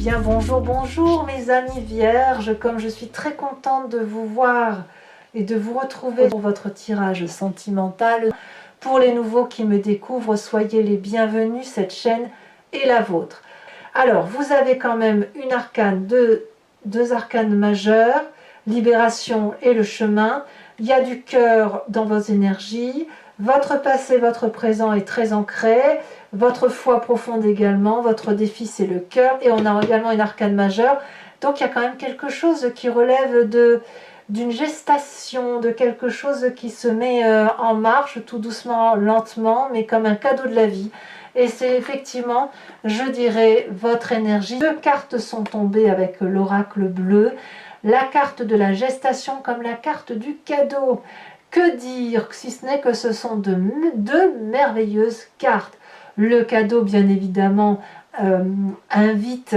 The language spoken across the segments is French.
bien bonjour, bonjour mes amis vierges, comme je suis très contente de vous voir et de vous retrouver pour votre tirage sentimental. Pour les nouveaux qui me découvrent, soyez les bienvenus, cette chaîne est la vôtre. Alors, vous avez quand même une arcane, deux arcanes majeures, libération et le chemin. Il y a du cœur dans vos énergies, votre passé, votre présent est très ancré, votre foi profonde également, votre défi c'est le cœur, et on a également une arcane majeure. Donc il y a quand même quelque chose qui relève d'une gestation, de quelque chose qui se met en marche tout doucement, lentement, mais comme un cadeau de la vie. Et c'est effectivement, je dirais, votre énergie. Deux cartes sont tombées avec l'oracle bleu. La carte de la gestation comme la carte du cadeau. Que dire si ce n'est que ce sont deux merveilleuses cartes. Le cadeau, bien évidemment, invite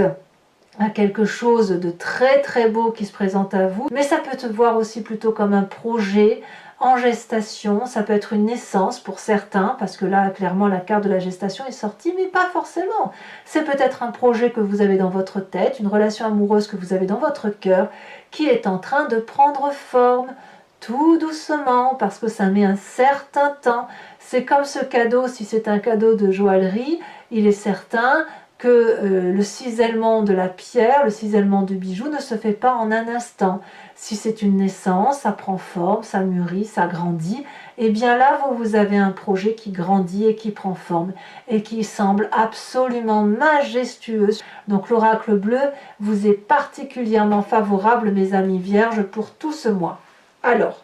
à quelque chose de très très beau qui se présente à vous, mais ça peut te voir aussi plutôt comme un projet en gestation, ça peut être une naissance pour certains, parce que là clairement la carte de la gestation est sortie, mais pas forcément. C'est peut-être un projet que vous avez dans votre tête, une relation amoureuse que vous avez dans votre cœur, qui est en train de prendre forme, tout doucement, parce que ça met un certain temps. C'est comme ce cadeau, si c'est un cadeau de joaillerie, il est certain que le cisèlement de la pierre, le cisèlement du bijou ne se fait pas en un instant. Si c'est une naissance, ça prend forme, ça mûrit, ça grandit. Et bien là, vous avez un projet qui grandit et qui prend forme et qui semble absolument majestueux. Donc l'oracle bleu vous est particulièrement favorable, mes amis vierges, pour tout ce mois. Alors,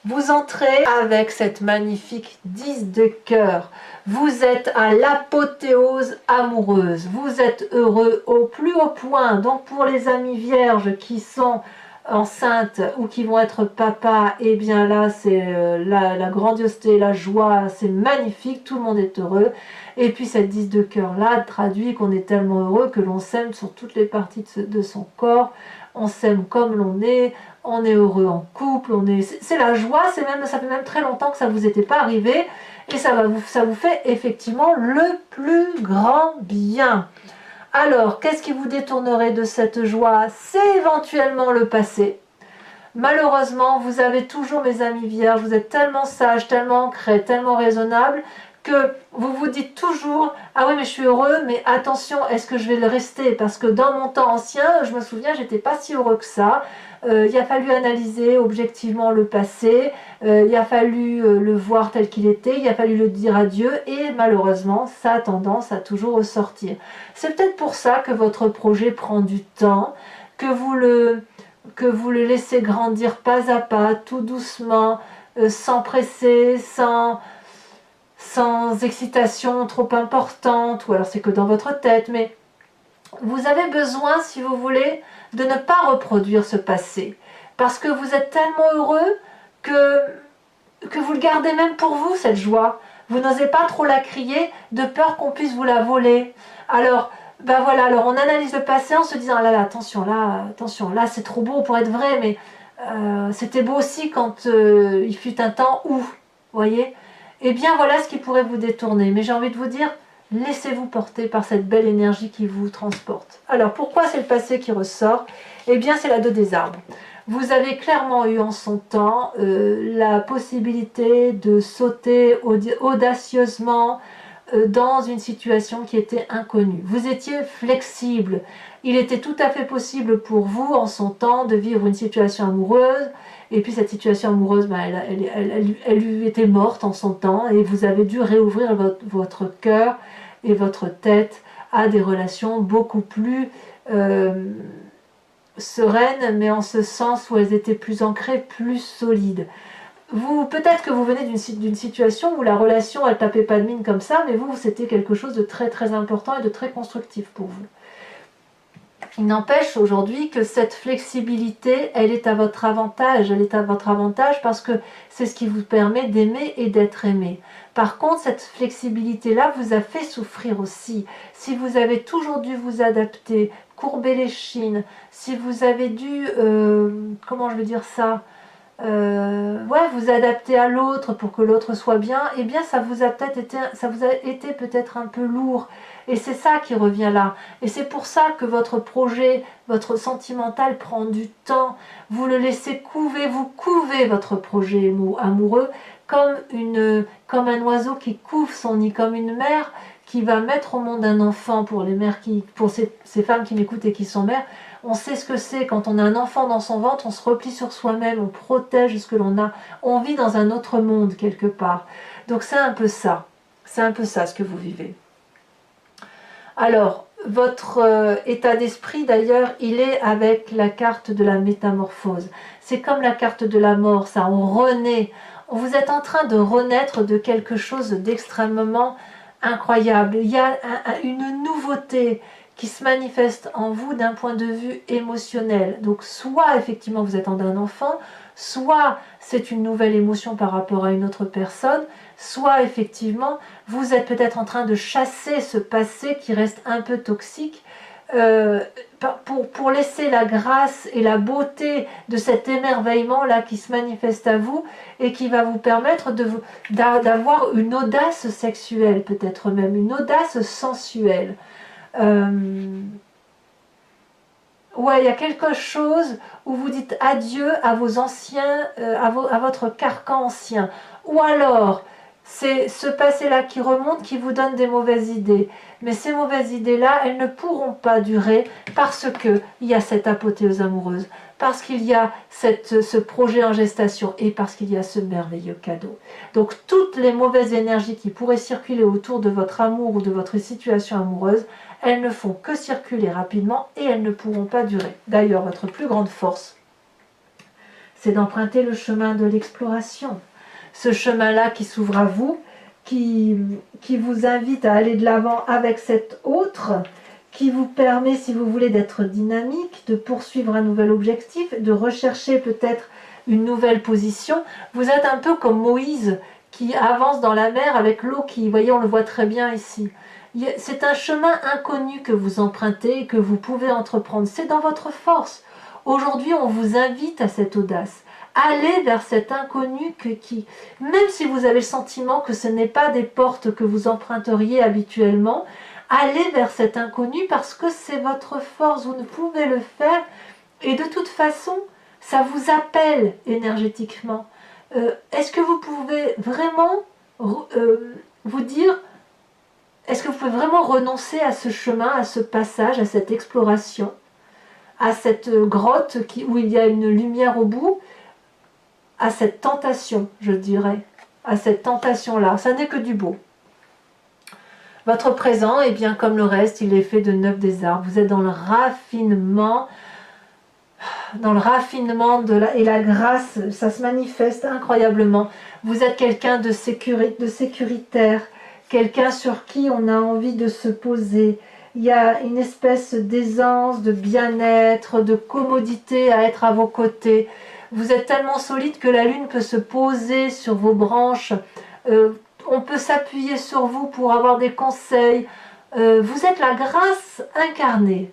vous entrez avec cette magnifique 10 de cœur. Vous êtes à l'apothéose amoureuse. Vous êtes heureux au plus haut point. Donc pour les amis vierges qui sont enceintes ou qui vont être papa, et bien là c'est la grandiosité, la joie, c'est magnifique, tout le monde est heureux. Et puis cette 10 de cœur là traduit qu'on est tellement heureux que l'on s'aime sur toutes les parties de son corps. On s'aime comme l'on est, on est heureux en couple, c'est la joie, ça fait même très longtemps que ça ne vous était pas arrivé, et ça vous fait effectivement le plus grand bien. Alors, qu'est-ce qui vous détournerait de cette joie? C'est éventuellement le passé. Malheureusement, vous avez toujours, mes amis vierges, vous êtes tellement sages, tellement ancrés, tellement raisonnables, que vous vous dites toujours « Ah oui, mais je suis heureux, mais attention, est-ce que je vais le rester ?» Parce que dans mon temps ancien, je me souviens, j'étais pas si heureux que ça. Il a fallu analyser objectivement le passé, il a fallu le voir tel qu'il était, il a fallu le dire adieu, et malheureusement, ça a tendance à toujours ressortir. C'est peut-être pour ça que votre projet prend du temps, que vous le laissez grandir pas à pas, tout doucement, sans presser, sans excitation trop importante, ou alors c'est que dans votre tête, mais vous avez besoin, si vous voulez, de ne pas reproduire ce passé, parce que vous êtes tellement heureux que vous le gardez même pour vous, cette joie. Vous n'osez pas trop la crier, de peur qu'on puisse vous la voler. Alors, ben voilà, alors on analyse le passé en se disant, ah là, attention, là c'est trop beau pour être vrai, mais c'était beau aussi quand il fut un temps où, vous voyez. Eh bien voilà ce qui pourrait vous détourner, mais j'ai envie de vous dire, laissez-vous porter par cette belle énergie qui vous transporte. Alors pourquoi c'est le passé qui ressort? Eh bien c'est la 2 des arbres. Vous avez clairement eu en son temps la possibilité de sauter audacieusement dans une situation qui était inconnue. Vous étiez flexible. Il était tout à fait possible pour vous en son temps de vivre une situation amoureuse, et puis cette situation amoureuse, ben, elle lui était morte en son temps, et vous avez dû réouvrir votre cœur et votre tête à des relations beaucoup plus sereines, mais en ce sens où elles étaient plus ancrées, plus solides. Peut-être que vous venez d'une situation où la relation, elle tapait pas de mine comme ça, mais vous, c'était quelque chose de très très important et de très constructif pour vous. Il n'empêche aujourd'hui que cette flexibilité, elle est à votre avantage. Elle est à votre avantage parce que c'est ce qui vous permet d'aimer et d'être aimé. Par contre, cette flexibilité-là vous a fait souffrir aussi. Si vous avez toujours dû vous adapter, courber les chines, si vous avez dû, comment je veux dire ça, ouais, vous adapter à l'autre pour que l'autre soit bien, eh bien ça vous a été peut-être un peu lourd. Et c'est ça qui revient là. Et c'est pour ça que votre projet, votre sentimental prend du temps. Vous le laissez couver, vous couvez votre projet amoureux comme un oiseau qui couve son nid, comme une mère qui va mettre au monde un enfant. Pour les mères pour ces femmes qui m'écoutent et qui sont mères, on sait ce que c'est. Quand on a un enfant dans son ventre, on se replie sur soi-même, on protège ce que l'on a. On vit dans un autre monde quelque part. Donc c'est un peu ça. C'est un peu ça ce que vous vivez. Alors, votre état d'esprit d'ailleurs, il est avec la carte de la métamorphose. C'est comme la carte de la mort, ça, on renaît. Vous êtes en train de renaître de quelque chose d'extrêmement incroyable. Il y a une nouveauté qui se manifeste en vous d'un point de vue émotionnel. Donc soit effectivement vous êtes en un enfant, soit c'est une nouvelle émotion par rapport à une autre personne, soit effectivement vous êtes peut-être en train de chasser ce passé qui reste un peu toxique pour laisser la grâce et la beauté de cet émerveillement là qui se manifeste à vous et qui va vous permettre d'avoir une audace sexuelle, peut-être même une audace sensuelle. Ouais, il y a quelque chose où vous dites adieu à vos anciens, à votre carcan ancien. Ou alors, c'est ce passé-là qui remonte, qui vous donne des mauvaises idées. Mais ces mauvaises idées-là, elles ne pourront pas durer parce qu'il y a cette apothéose amoureuse, parce qu'il y a ce projet en gestation et parce qu'il y a ce merveilleux cadeau. Donc toutes les mauvaises énergies qui pourraient circuler autour de votre amour ou de votre situation amoureuse, elles ne font que circuler rapidement et elles ne pourront pas durer. D'ailleurs, votre plus grande force, c'est d'emprunter le chemin de l'exploration. Ce chemin-là qui s'ouvre à vous, qui vous invite à aller de l'avant avec cet autre, qui vous permet, si vous voulez, d'être dynamique, de poursuivre un nouvel objectif, de rechercher peut-être une nouvelle position. Vous êtes un peu comme Moïse qui avance dans la mer avec l'eau qui, vous voyez, on le voit très bien ici. C'est un chemin inconnu que vous empruntez et que vous pouvez entreprendre. C'est dans votre force. Aujourd'hui, on vous invite à cette audace. Allez vers cet inconnu même si vous avez le sentiment que ce n'est pas des portes que vous emprunteriez habituellement, allez vers cet inconnu parce que c'est votre force. Vous ne pouvez le faire et de toute façon, ça vous appelle énergétiquement. Est-ce que vous pouvez vraiment vous dire... Est-ce que vous pouvez vraiment renoncer à ce chemin, à ce passage, à cette exploration, à cette grotte où il y a une lumière au bout, à cette tentation, je dirais, à cette tentation-là? Ça n'est que du beau. Votre présent, eh bien, comme le reste, il est fait de 9 des arbres. Vous êtes dans le raffinement et la grâce, ça se manifeste incroyablement. Vous êtes quelqu'un de sécuritaire, quelqu'un sur qui on a envie de se poser. Il y a une espèce d'aisance, de bien-être, de commodité à être à vos côtés. Vous êtes tellement solide que la lune peut se poser sur vos branches. On peut s'appuyer sur vous pour avoir des conseils. Vous êtes la grâce incarnée.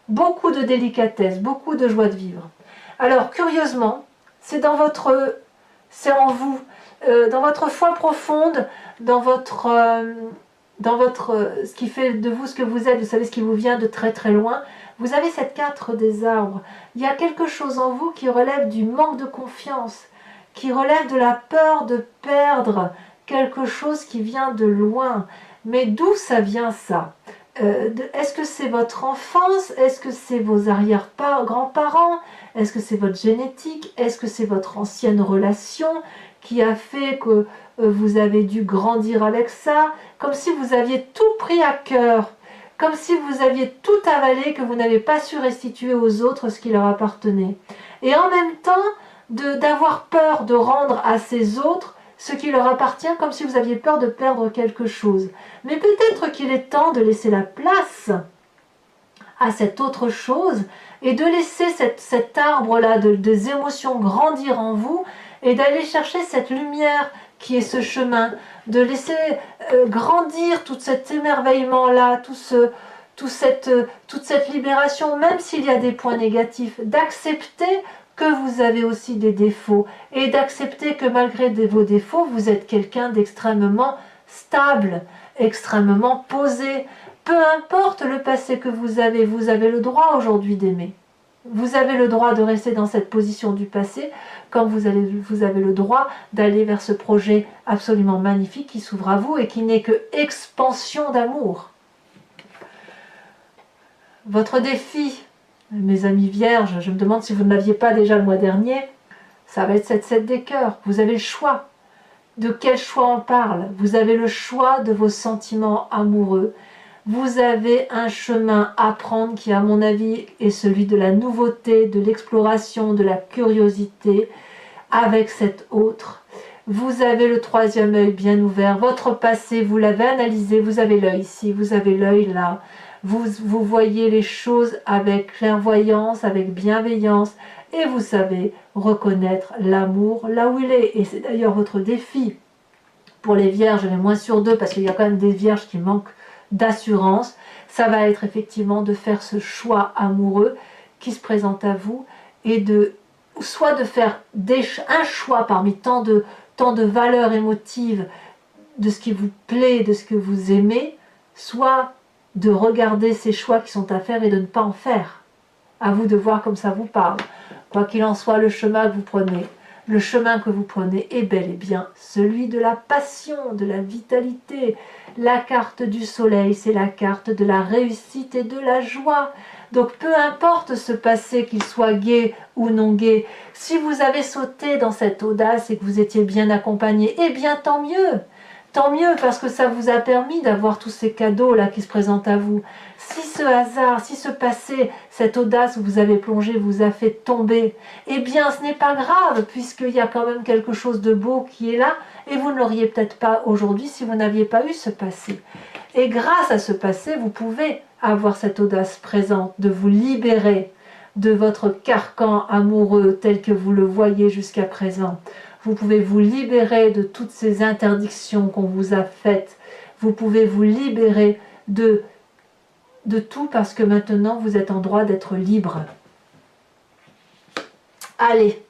Beaucoup de délicatesse, beaucoup de joie de vivre. Alors, curieusement, c'est en vous, dans votre foi profonde, dans ce qui fait de vous ce que vous êtes, vous savez ce qui vous vient de très très loin, vous avez cette carte des arbres. Il y a quelque chose en vous qui relève du manque de confiance, qui relève de la peur de perdre quelque chose qui vient de loin. Mais d'où ça vient ça? Est-ce que c'est votre enfance? Est-ce que c'est vos arrière-grands-parents? Est-ce que c'est votre génétique? Est-ce que c'est votre ancienne relation qui a fait que vous avez dû grandir avec ça? Comme si vous aviez tout pris à cœur, comme si vous aviez tout avalé, que vous n'avez pas su restituer aux autres ce qui leur appartenait. Et en même temps, d'avoir peur de rendre à ces autres ce qui leur appartient, comme si vous aviez peur de perdre quelque chose. Mais peut-être qu'il est temps de laisser la place à cette autre chose et de laisser cet arbre-là des émotions grandir en vous et d'aller chercher cette lumière qui est ce chemin, de laisser grandir tout cet émerveillement-là, toute cette libération, même s'il y a des points négatifs, d'accepter que vous avez aussi des défauts et d'accepter que malgré vos défauts, vous êtes quelqu'un d'extrêmement stable, extrêmement posé. Peu importe le passé que vous avez le droit aujourd'hui d'aimer. Vous avez le droit de rester dans cette position du passé, comme vous avez le droit d'aller vers ce projet absolument magnifique qui s'ouvre à vous et qui n'est que expansion d'amour. Votre défi, mes amis vierges, je me demande si vous ne l'aviez pas déjà le mois dernier, ça va être cette 7 des cœurs. Vous avez le choix. De quel choix on parle? Vous avez le choix de vos sentiments amoureux. Vous avez un chemin à prendre qui, à mon avis, est celui de la nouveauté, de l'exploration, de la curiosité avec cet autre. Vous avez le troisième œil bien ouvert. Votre passé, vous l'avez analysé. Vous avez l'œil ici, vous avez l'œil là. Vous voyez les choses avec clairvoyance, avec bienveillance. Et vous savez reconnaître l'amour là où il est. Et c'est d'ailleurs votre défi. Pour les vierges, les moins sur deux, parce qu'il y a quand même des vierges qui manquent d'assurance, ça va être effectivement de faire ce choix amoureux qui se présente à vous et soit de faire un choix parmi tant de valeurs émotives de ce qui vous plaît, de ce que vous aimez, soit de regarder ces choix qui sont à faire et de ne pas en faire. À vous de voir comme ça vous parle. Quoi qu'il en soit, le chemin que vous prenez est bel et bien celui de la passion, de la vitalité. La carte du soleil, c'est la carte de la réussite et de la joie. Donc peu importe ce passé, qu'il soit gai ou non gai, si vous avez sauté dans cette audace et que vous étiez bien accompagné, eh bien tant mieux. Tant mieux parce que ça vous a permis d'avoir tous ces cadeaux-là qui se présentent à vous. Si ce hasard, si ce passé, cette audace où vous avez plongé vous a fait tomber, eh bien ce n'est pas grave puisqu'il y a quand même quelque chose de beau qui est là et vous ne l'auriez peut-être pas aujourd'hui si vous n'aviez pas eu ce passé. Et grâce à ce passé, vous pouvez avoir cette audace présente de vous libérer de votre carcan amoureux tel que vous le voyez jusqu'à présent. Vous pouvez vous libérer de toutes ces interdictions qu'on vous a faites. Vous pouvez vous libérer de tout parce que maintenant vous êtes en droit d'être libre. Allez,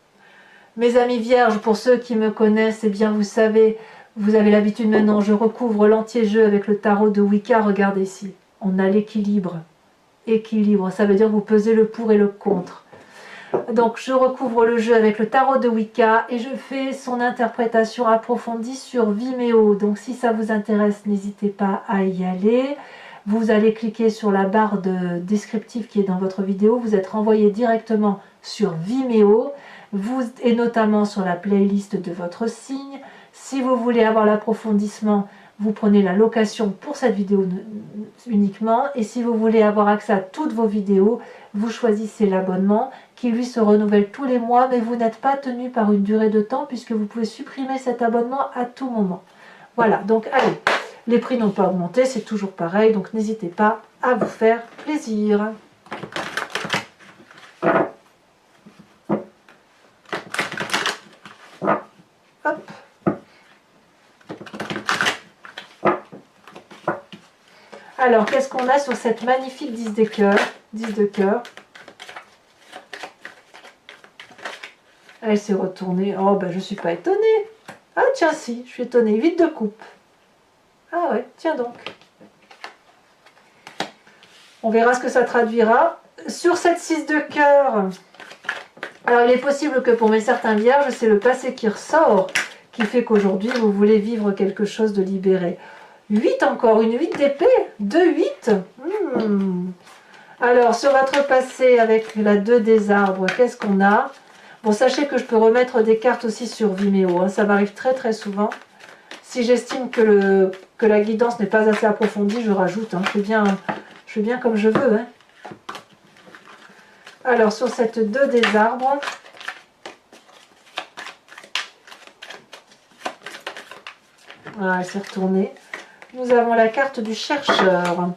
mes amis vierges, pour ceux qui me connaissent, eh bien vous savez, vous avez l'habitude maintenant, je recouvre l'entier jeu avec le tarot de Wicca. Regardez ici, on a l'équilibre. Équilibre, ça veut dire vous pesez le pour et le contre. Donc je recouvre le jeu avec le tarot de Wicca et je fais son interprétation approfondie sur Vimeo. Donc si ça vous intéresse, n'hésitez pas à y aller. Vous allez cliquer sur la barre descriptive qui est dans votre vidéo. Vous êtes renvoyé directement sur Vimeo et notamment sur la playlist de votre signe. Si vous voulez avoir l'approfondissement, vous prenez la location pour cette vidéo uniquement. Et si vous voulez avoir accès à toutes vos vidéos, vous choisissez l'abonnement qui lui se renouvelle tous les mois, mais vous n'êtes pas tenu par une durée de temps puisque vous pouvez supprimer cet abonnement à tout moment. Voilà, donc allez, les prix n'ont pas augmenté, c'est toujours pareil, donc n'hésitez pas à vous faire plaisir. Hop. Alors, qu'est-ce qu'on a sur cette magnifique 10 de cœur? 10 de cœur. Elle s'est retournée. Oh, ben je ne suis pas étonnée. Ah, tiens, si, je suis étonnée. 8 de coupe. Ah ouais, tiens donc. On verra ce que ça traduira. Sur cette 6 de cœur, alors il est possible que pour mes certains vierges, c'est le passé qui ressort, qui fait qu'aujourd'hui, vous voulez vivre quelque chose de libéré. 8 encore, une 8 d'épée. 2 8. Alors, sur votre passé, avec la 2 des arbres, qu'est-ce qu'on a? Bon, sachez que je peux remettre des cartes aussi sur Vimeo, hein, ça m'arrive très très souvent. Si j'estime que la guidance n'est pas assez approfondie, je rajoute. Hein, je fais bien comme je veux. Hein. Alors, sur cette 2 des arbres, voilà, elle s'est retournée. Nous avons la carte du chercheur.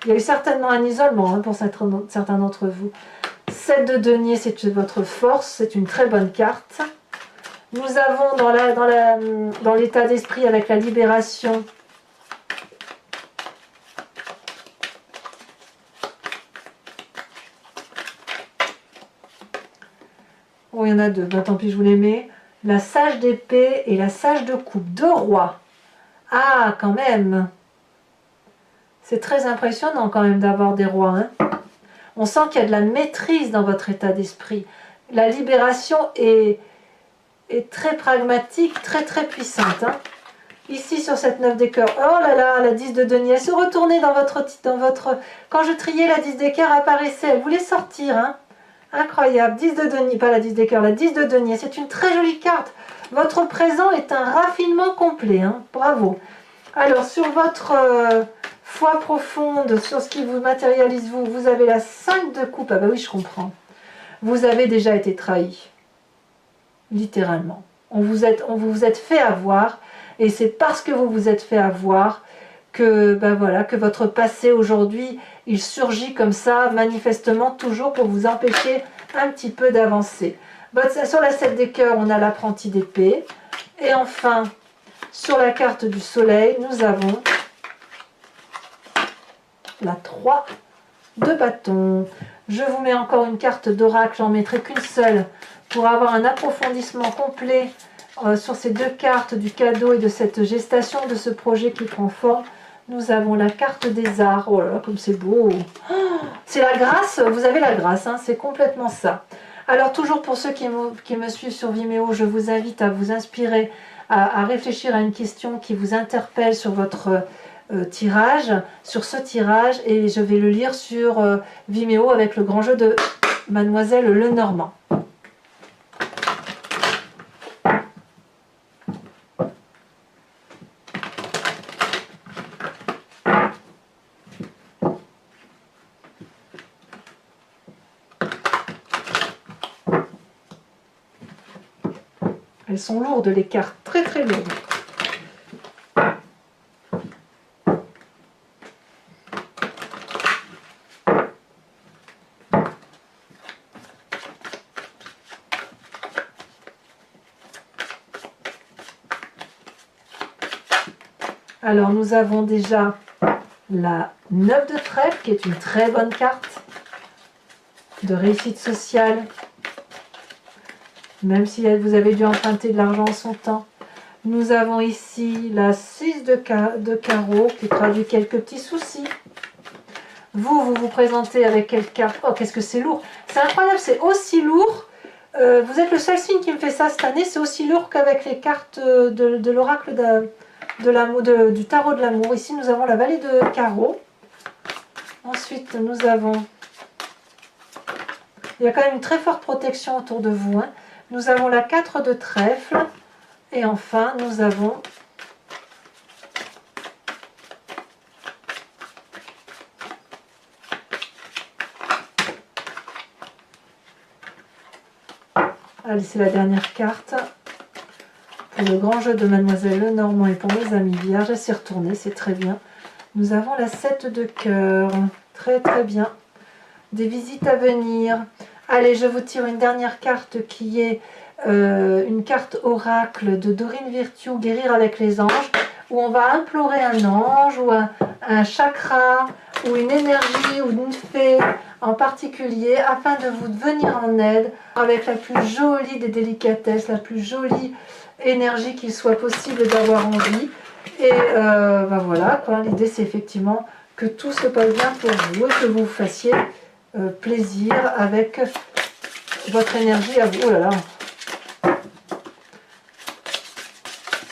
Il y a eu certainement un isolement hein, pour certains d'entre vous. 7 de denier, c'est votre force, c'est une très bonne carte. Nous avons dans l'état d'esprit avec la libération, Oh, il y en a deux. Ben, tant pis, je vous les mets. La sage d'épée et la sage de coupe. Deux rois. Ah, quand même. C'est très impressionnant quand même d'avoir des rois. Hein. On sent qu'il y a de la maîtrise dans votre état d'esprit. La libération est très pragmatique, très très puissante. Hein. Ici sur cette 9 des cœurs, oh là là, la 10 de denier, elle se retournait dans votre... Quand je triais, la 10 des cœurs apparaissait, elle voulait sortir. Hein. Incroyable, 10 de denier, pas la 10 des cœurs, la 10 de denier, c'est une très jolie carte. Votre présent est un raffinement complet, hein. Bravo. Alors sur votre foi profonde, sur ce qui vous matérialise vous, vous avez la 5 de coupe, ah bah oui je comprends. Vous avez déjà été trahi, littéralement. On vous êtes fait avoir. Et c'est parce que vous vous êtes fait avoir que, ben voilà, que votre passé aujourd'hui, il surgit comme ça, manifestement, toujours pour vous empêcher un petit peu d'avancer. Sur la 7 des cœurs, on a l'apprenti d'épée. Et enfin, sur la carte du soleil, nous avons la 3 de bâton. Je vous mets encore une carte d'oracle, j'en mettrai qu'une seule pour avoir un approfondissement complet sur ces deux cartes du cadeau et de cette gestation de ce projet qui prend forme. Nous avons la carte des arts. Oh là là, comme c'est beau. Oh, c'est la grâce, vous avez la grâce, hein, c'est complètement ça. Alors toujours pour ceux qui me suivent sur Vimeo, je vous invite à vous inspirer, à réfléchir à une question qui vous interpelle sur votre tirage, sur ce tirage, et je vais le lire sur Vimeo avec le grand jeu de Mademoiselle Lenormand. Elles sont lourdes, les cartes, très très lourdes. Alors nous avons déjà la 9 de trèfle, qui est une très bonne carte de réussite sociale. Même si vous avez dû emprunter de l'argent en son temps. Nous avons ici la 6 de carreau qui traduit quelques petits soucis. Vous vous présentez avec quelle carte? Oh, qu'est-ce que c'est lourd! C'est incroyable, c'est aussi lourd. Vous êtes le seul signe qui me fait ça cette année. C'est aussi lourd qu'avec les cartes de l'oracle du tarot de l'amour. Ici, nous avons la vallée de carreau. Ensuite, nous avons... Il y a quand même une très forte protection autour de vous. Hein. Nous avons la 4 de trèfle. Et enfin, nous avons allez, c'est la dernière carte pour le grand jeu de Mademoiselle Lenormand et pour mes amis vierges. Elle s'est retournée, c'est très bien. Nous avons la 7 de cœur. Très très bien. Des visites à venir. Allez, je vous tire une dernière carte qui est une carte oracle de Dorine Virtue, guérir avec les anges, où on va implorer un ange ou un chakra ou une énergie ou une fée en particulier afin de vous venir en aide avec la plus jolie des délicatesses, la plus jolie énergie qu'il soit possible d'avoir envie. Et ben voilà, l'idée c'est effectivement que tout se passe bien pour vous et que vous fassiez plaisir avec votre énergie à vous. Oh là là.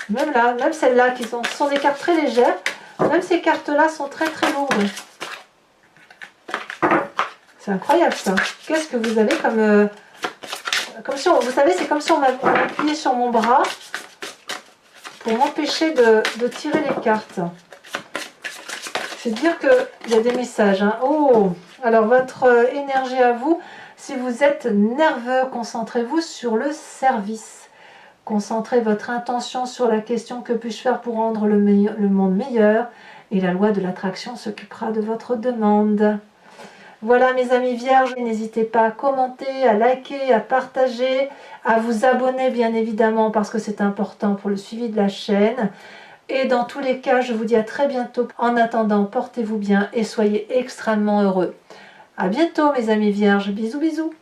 Même là, même celles-là qui sont des cartes très légères, même ces cartes-là sont très très lourdes. C'est incroyable ça. Qu'est-ce que vous avez comme si vous savez, c'est comme si on m'appuyait sur mon bras pour m'empêcher de tirer les cartes. C'est dire qu'il y a des messages. Hein. Oh, alors votre énergie à vous, si vous êtes nerveux, concentrez-vous sur le service. Concentrez votre intention sur la question: que puis-je faire pour rendre le monde meilleur? Et la loi de l'attraction s'occupera de votre demande. Voilà mes amis vierges, n'hésitez pas à commenter, à liker, à partager, à vous abonner bien évidemment parce que c'est important pour le suivi de la chaîne. Et dans tous les cas, je vous dis à très bientôt. En attendant, portez-vous bien et soyez extrêmement heureux. À bientôt mes amis vierges, bisous bisous.